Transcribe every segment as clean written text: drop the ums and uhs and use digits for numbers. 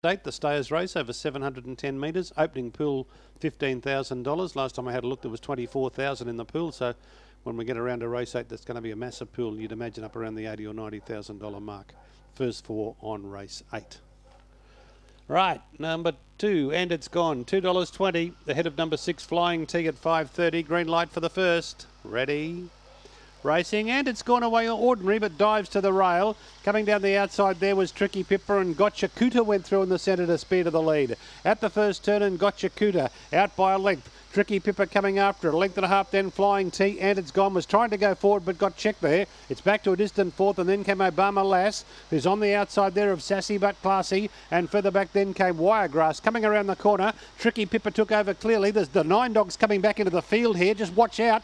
The Stayers race over 710 metres, opening pool $15,000. Last time I had a look there was 24,000 in the pool, so when we get around to race 8 that's going to be a massive pool. You'd imagine up around the $80,000 or $90,000 mark. First 4 on race 8. Right, number 2, and it's gone, $2.20, ahead of number 6 Flying T at 5.30, green light for the first, ready, racing, and it's gone away ordinary but dives to the rail. Coming down the outside there was Tricky Pipper, and Gotcha Cooter went through in the centre to spear to the lead. At the first turn, and Gotcha Cooter out by a length. Tricky Pipper coming after it, a length and a half, then Flying T, and it's gone, was trying to go forward but got checked there. It's back to a distant fourth, and then came Obama Lass, who's on the outside there of Sassy but Classy, and further back then came Wiregrass. Coming around the corner, Tricky Pipper took over clearly. There's the 9 dogs coming back into the field here, just watch out.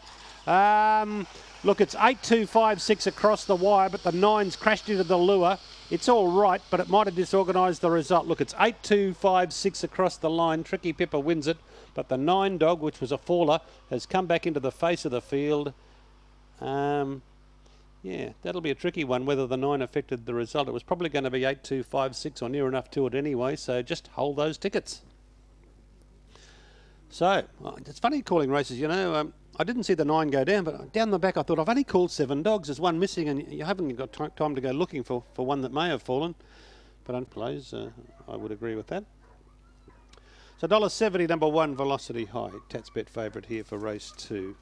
Look, it's 8-2-5-6 across the wire, but the 9's crashed into the lure. It's all right, but it might have disorganised the result. Look, it's 8-2-5-6 across the line. Tricky Pipper wins it, but the 9 dog, which was a faller, has come back into the face of the field. Yeah, that'll be a tricky one, whether the 9 affected the result. It was probably going to be 8-2-5-6 or near enough to it anyway, so just hold those tickets. So, it's funny calling races, you know. I didn't see the 9 go down, but down the back I thought, I've only called 7 dogs. There's one missing, and you haven't got time to go looking for one that may have fallen. But I would agree with that. So $1.70, number 1, Velocity High. Tatsbet favourite here for race 2.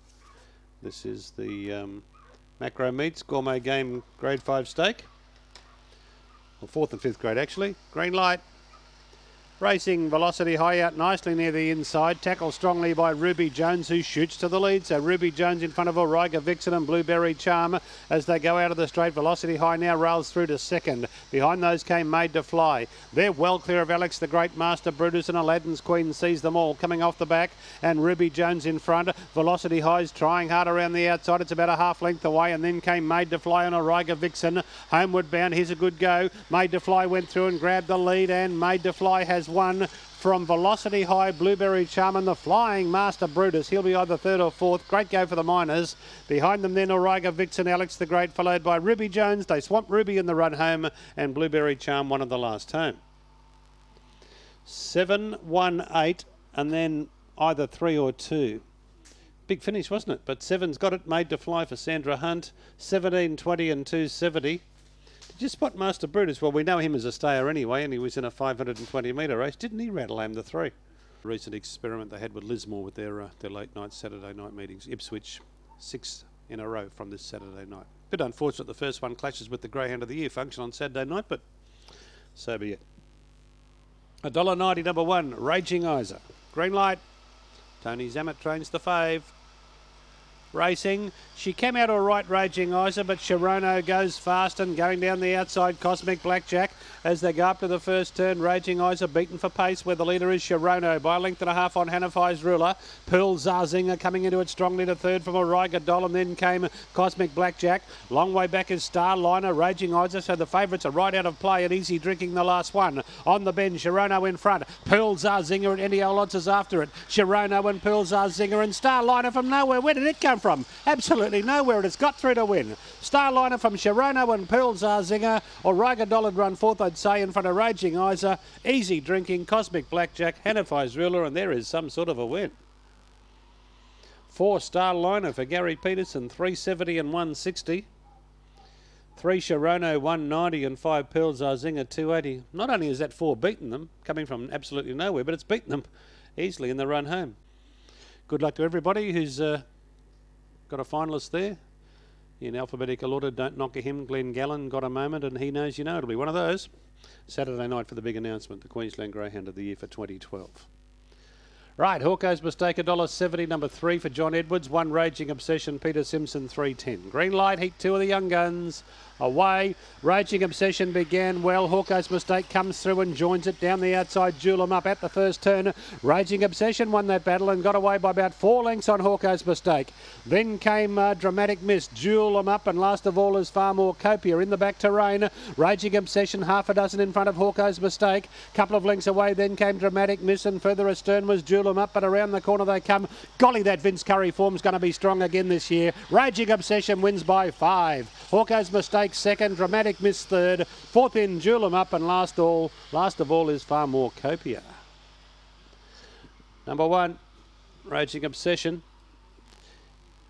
This is the Macro Meats Gourmet Game Grade 5 stake. Or 4th and 5th grade, actually. Green light. Racing Velocity High out nicely near the inside. Tackled strongly by Ruby Jones, who shoots to the lead. So Ruby Jones in front of Origa Vixen and Blueberry Charm as they go out of the straight. Velocity High now rails through to second. Behind those came Made to Fly. They're well clear of Alex the Great, Master Brutus, and Aladdin's Queen sees them all coming off the back. And Ruby Jones in front. Velocity High's trying hard around the outside. It's about a half length away, and then came Made to Fly on Origa Vixen. Homeward bound. Here's a good go. Made to Fly went through and grabbed the lead, and Made to Fly has won from Velocity High, Blueberry Charm, and the Flying Master Brutus. He'll be either 3rd or 4th. Great go for the Miners. Behind them then Origa Vixen, Alex the Great, followed by Ruby Jones. They swamp Ruby in the run home, and Blueberry Charm one of the last home. 7, 1, 8, and then either 3 or 2. Big finish, wasn't it? But 7's got it. Made to Fly for Sandra Hunt. 17, 20 and 270. Did you spot Master Brutus? Well, we know him as a stayer anyway, and he was in a 520 metre race. Didn't he rattle home the 3? Recent experiment they had with Lismore with their late night Saturday night meetings. Ipswich 6 in a row from this Saturday night. Bit unfortunate the first one clashes with the Greyhound of the Year function on Saturday night, but so be it. $1.90, number 1, Raging Isa. Green light. Tony Zammit trains the fave. Racing. She came out all right, Raging Isa, but Sharono goes fast and going down the outside, Cosmic Blackjack. As they go up to the first turn, Raging Isa beaten for pace, where the leader is Sharono by a length and a half on Hanifai's Ruler. Pearl Zarzinger coming into it strongly to 3rd from Origa Doll, and then came Cosmic Blackjack. Long way back is Starliner, Raging Isa, so the favourites are right out of play and easy drinking the last one. On the bend, Sharono in front. Pearl Zarzinger and Eddie Olodz is after it. Sharono and Pearl Zarzinger, and Starliner from nowhere. Where did it come from? Absolutely nowhere. It has got through to win. Starliner from Sharono and Pearl Zarzinger. Origa Doll had run 4th, I'd say, in front of Raging Isa. Easy drinking, Cosmic Blackjack, Hanifai's Ruler, and there is some sort of a win. 4 Starliner for Gary Peterson, 370 and 160. 3 Sharono, 190, and 5 Pearl Zarzinger, 280. Not only has that 4 beaten them, coming from absolutely nowhere, but it's beaten them easily in the run home. Good luck to everybody who's got a finalist there. In alphabetical order, Don't Knock a Him, Glenn Gallen got a moment, and he knows you know it'll be one of those. Saturday night for the big announcement, the Queensland Greyhound of the Year for 2012. Right, Hawko's Mistake, $1.70, number 3 for John Edwards. 1 Raging Obsession, Peter Simpson, 310. Green light, heat 2 of the Young Guns. Away. Raging Obsession began well. Hawko's Mistake comes through and joins it down the outside. Jewel 'em up at the first turn. Raging Obsession won that battle and got away by about 4 lengths on Hawko's Mistake. Then came Dramatic Mist, Jewel 'em up, and last of all is Far More Copia in the back terrain. Raging Obsession, half a dozen in front of Hawko's Mistake. Couple of lengths away, then came Dramatic Mist, and further astern was Jewel Jewel up, but around the corner they come. Golly, that Vince Curry form's going to be strong again this year. Raging Obsession wins by 5. Hawko's Mistake second, Dramatic Miss third, fourth in Jewel up, and last of all is Far More Copia. Number 1, Raging Obsession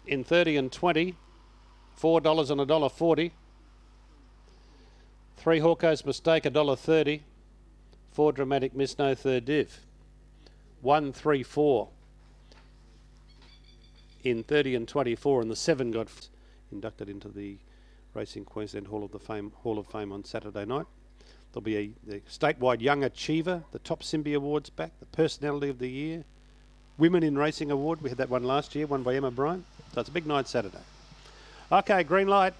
in 30 and 20, $4 and $1.40. 3 Hawko's Mistake, $1.30. 4 Dramatic Miss, no third div. 1, 3, 4 in 30 and 24, and the 7 got inducted into the Racing Queensland Hall of Fame on Saturday night. There'll be the statewide Young Achiever, the Top Simbi Awards back, the Personality of the Year, Women in Racing Award. We had that one last year, won by Emma Bryant. So it's a big night Saturday. Okay, green light.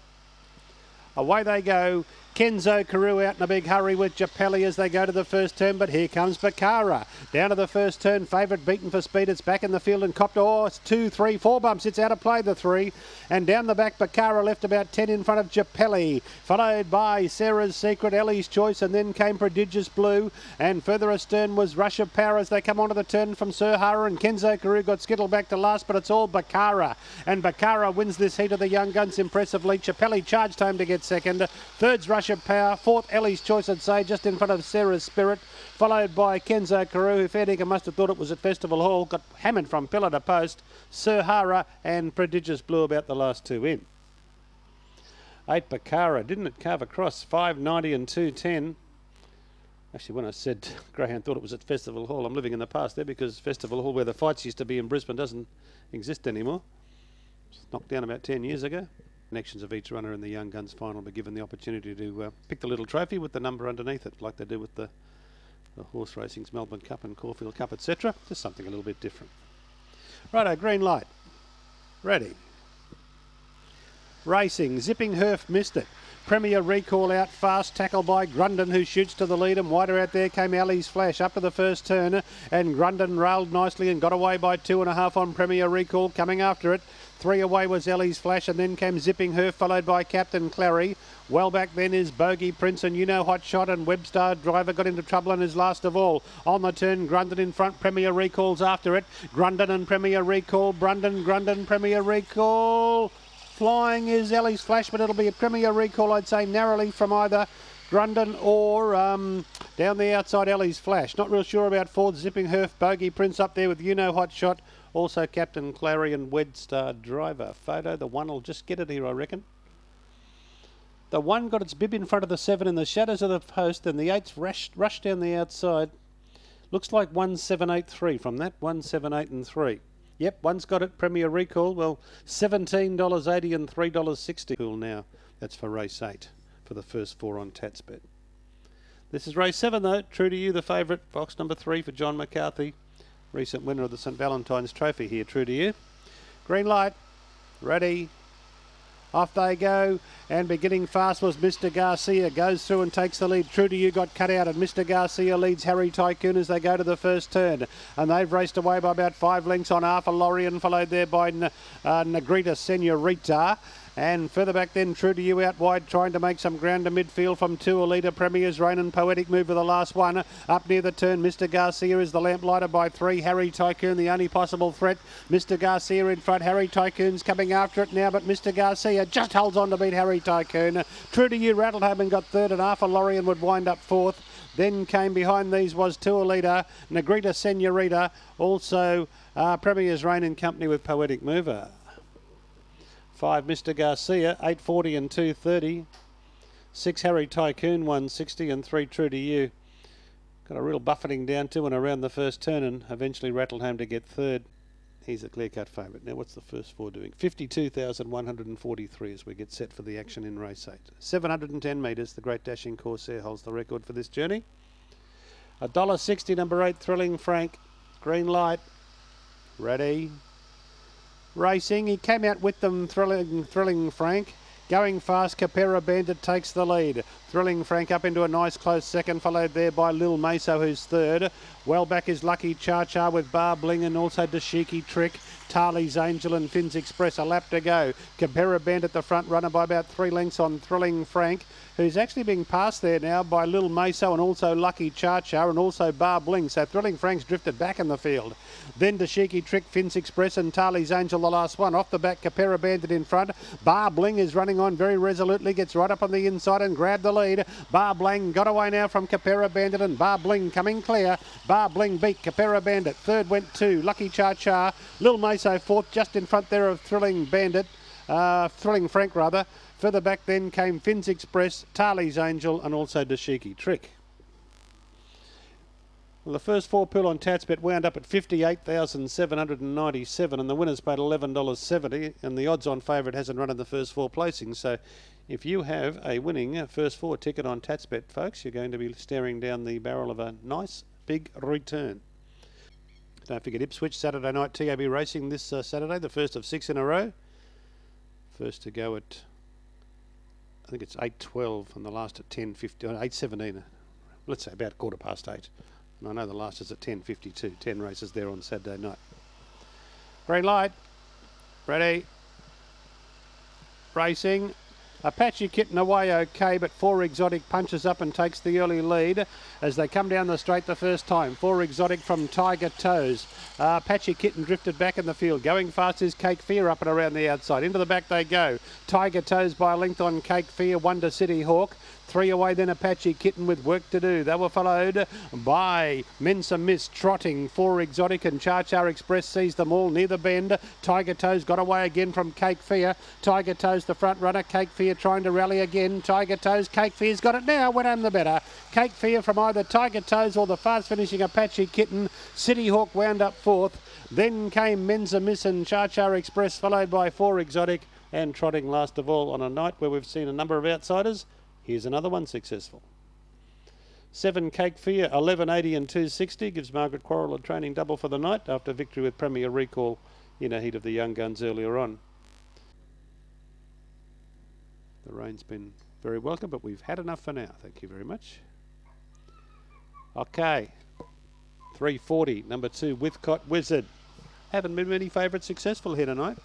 Away they go. Kenzo Carew out in a big hurry with Japelli as they go to the first turn, but here comes Bacara. Down to the first turn, favourite beaten for speed. It's back in the field and copped, it's 2, 3, 4 bumps. It's out of play, the 3. And down the back, Bacara left about 10 in front of Japelli, followed by Sarah's Secret, Ellie's Choice, and then came Prodigious Blue. And further astern was Rush of Power as they come onto the turn from Sir Hara, and Kenzo Carew got skittled back to last, but it's all Bacara. And Bacara wins this heat of the Young Guns impressively. Japelli charged home to get second. Third's Rush of Power. Fourth, Ellie's Choice, I'd say, just in front of Sarah's Spirit, followed by Kenzo Carew, who fair dinkum must have thought it was at Festival Hall, got hammered from pillar to post. Sir Hara and Prodigious Blue about the last 2 in. 8 Bacara, didn't it carve across? 5.90 and 2.10. Actually, when I said Greyhound thought it was at Festival Hall, I'm living in the past there, because Festival Hall, where the fights used to be in Brisbane, doesn't exist anymore. It was knocked down about 10 years ago. Connections of each runner in the Young Guns final will be given the opportunity to pick the little trophy with the number underneath it, like they do with the horse racing's Melbourne Cup and Caulfield Cup, etc. Just something a little bit different. Righto, green light. Ready. Racing. Zipping Herf missed it. Premier Recall out fast, tackled by Grundon, who shoots to the lead, and wider out there came Ali's Flash up to the first turn, and Grundon railed nicely and got away by 2.5 on Premier Recall. Coming after it, 3 away was Ellie's Flash, and then came Zipping Herf, followed by Captain Clary. Well back then is Bogey Prince, and Hot Shot, and Webstar Driver got into trouble and is last of all. On the turn, Grundon in front, Premier Recall's after it. Grundon and Premier Recall, Grundon, Premier Recall. Flying is Ellie's Flash, but it'll be a Premier Recall, I'd say, narrowly from either Grundon or down the outside Ellie's Flash. Not real sure about fourth, Zipping Herf, Bogey Prince up there with Hot Shot. Also Captain Clary and Wedstar Driver. Photo, the 1 will just get it here, I reckon. The 1 got its bib in front of the 7 in the shadows of the post, and the 8's rushed down the outside. Looks like 1783 from that, 178 and 3. Yep, 1's got it, Premier Recall. Well, $17.80 and $3.60 cool now. That's for race 8 for the first 4 on Tatsbet. This is race 7 though. True to You, the favourite. Box number 3 for John McCarthy. Recent winner of the St Valentine's Trophy here. True to You. Green light. Ready. Off they go, and beginning fast was Mr. Garcia. Goes through and takes the lead. True to You got cut out, and Mr. Garcia leads Harry Tycoon as they go to the first turn. And they've raced away by about 5 lengths on Arthur Lorien, followed there by Negrita Senorita. And further back then, True to You out wide, trying to make some ground to midfield from 2 a leader. Premier's Reign and Poetic Move for the last one. Up near the turn, Mr. Garcia is the lamplighter by 3. Harry Tycoon, the only possible threat. Mr. Garcia in front. Harry Tycoon's coming after it now, but Mr. Garcia just holds on to beat Harry Tycoon. True to You rattled home and got third, and Arthur Lorien would wind up fourth. Then came behind these was 2 a leader, Negrita Senorita, also Premier's Reign in company with Poetic Mover. 5 Mr. Garcia, 8.40 and 2.30. 6 Harry Tycoon, 1.60 and 3 True to You. Got a real buffeting down to and around the first turn, and eventually rattled home to get third. He's a clear-cut favourite. Now what's the first 4 doing? 52,143 as we get set for the action in race 8. 710 metres, the Great Dashing Corsair holds the record for this journey. $1.60, number 8 Thrilling Frank. Green light. Ready. Racing. He came out with them, Thrilling Frank. Going fast, Capera Bandit takes the lead. Thrilling Frank up into a nice close second, followed there by Lil Meso, who's third. Well back is Lucky Cha-Cha with Bar Bling and also Dashiki Trick. Tarley's Angel and Finn's Express, a lap to go. Cabera Band at the front runner by about 3 lengths on Thrilling Frank, who's actually being passed there now by Lil Meso and also Lucky Cha-Cha and also Bar Bling. So Thrilling Frank's drifted back in the field. Then Dashiki Trick, Finn's Express and Tarley's Angel the last one. Off the back, Capera Bandit in front. Bar Bling is running on very resolutely, gets right up on the inside and grabbed the lead. Bar Bling got away now from Capera Bandit and Bar Bling coming clear. Bar Bling beat Capera Bandit. Third went to Lucky Cha-Cha. Lil Meso fourth, just in front there of Thrilling Bandit. Thrilling Frank rather. Further back then came Finn's Express, Tarley's Angel and also Dashiki Trick. Well, the first 4 pool on Tatsbet wound up at $58,797 and the winners paid $11.70 and the odds on favourite hasn't run in the first 4 placings. So if you have a winning first 4 ticket on Tatsbet, folks, you're going to be staring down the barrel of a nice big return. Don't forget Ipswich Saturday night TAB racing this Saturday, the first of 6 in a row. First to go at, I think it's 8:12 and the last at 10:50, 8:17. Let's say about 8:15. And I know the last is at 10:52. 10 races there on Saturday night. Green light. Ready. Racing. Apache Kitten away okay, but 4 Exotic punches up and takes the early lead as they come down the straight the first time. 4 Exotic from Tiger Toes. Apache Kitten drifted back in the field. Going fast is Cake Fear up and around the outside. Into the back they go. Tiger Toes by a length on Cake Fear. Wonder City Hawk. 3 away then Apache Kitten with work to do. They were followed by Mensa Miss trotting. 4 Exotic and Cha-Cha Express sees them all near the bend. Tiger Toes got away again from Cake Fear. Tiger Toes the front runner. Cake Fear trying to rally again. Tiger Toes. Cake Fear's got it now. Went home the better. Cake Fear from either Tiger Toes or the fast finishing Apache Kitten. City Hawk wound up 4th. Then came Mensa Miss and Cha-Cha Express followed by 4 Exotic and trotting last of all on a night where we've seen a number of outsiders. Here's another one successful. 7 Cake Fear, 11.80 and 2.60 gives Margaret Quarrell a training double for the night after victory with Premier Recall in a heat of the Young Guns earlier on. The rain's been very welcome, but we've had enough for now. Thank you very much. Okay, 3.40, number 2, Withcott Wizard. Haven't been many favourites successful here tonight.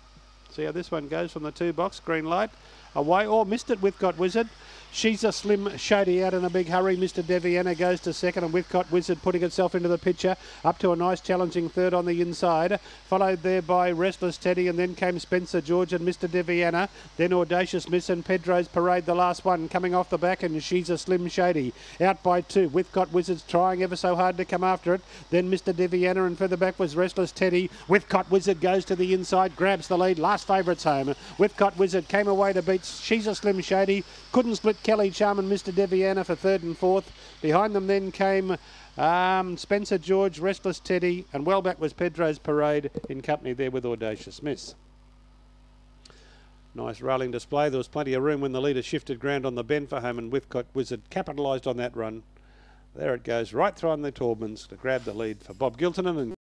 See how this one goes from the 2 box, green light. Away, or missed it, Withcott Wizard. She's a Slim Shady out in a big hurry. Mr. Deviana goes to second and Withcott Wizard putting itself into the picture. Up to a nice challenging third on the inside. Followed there by Restless Teddy and then came Spencer George and Mr. Deviana. Then Audacious Miss and Pedro's Parade, the last one coming off the back, and She's a Slim Shady. Out by 2. Withcott Wizard's trying ever so hard to come after it. Then Mr. Deviana and further back was Restless Teddy. Withcott Wizard goes to the inside, grabs the lead. Last favourites home. Withcott Wizard came away to beat She's a Slim Shady. Couldn't split Kelly Charm and Mr. Deviana for 3rd and 4th. Behind them then came Spencer George, Restless Teddy, and well back was Pedro's Parade in company there with Audacious Miss. Nice railing display. There was plenty of room when the leader shifted ground on the bend for home, and Withcott Wizard capitalised on that run. There it goes, right through on the Taubmans to grab the lead for Bob Giltonen. And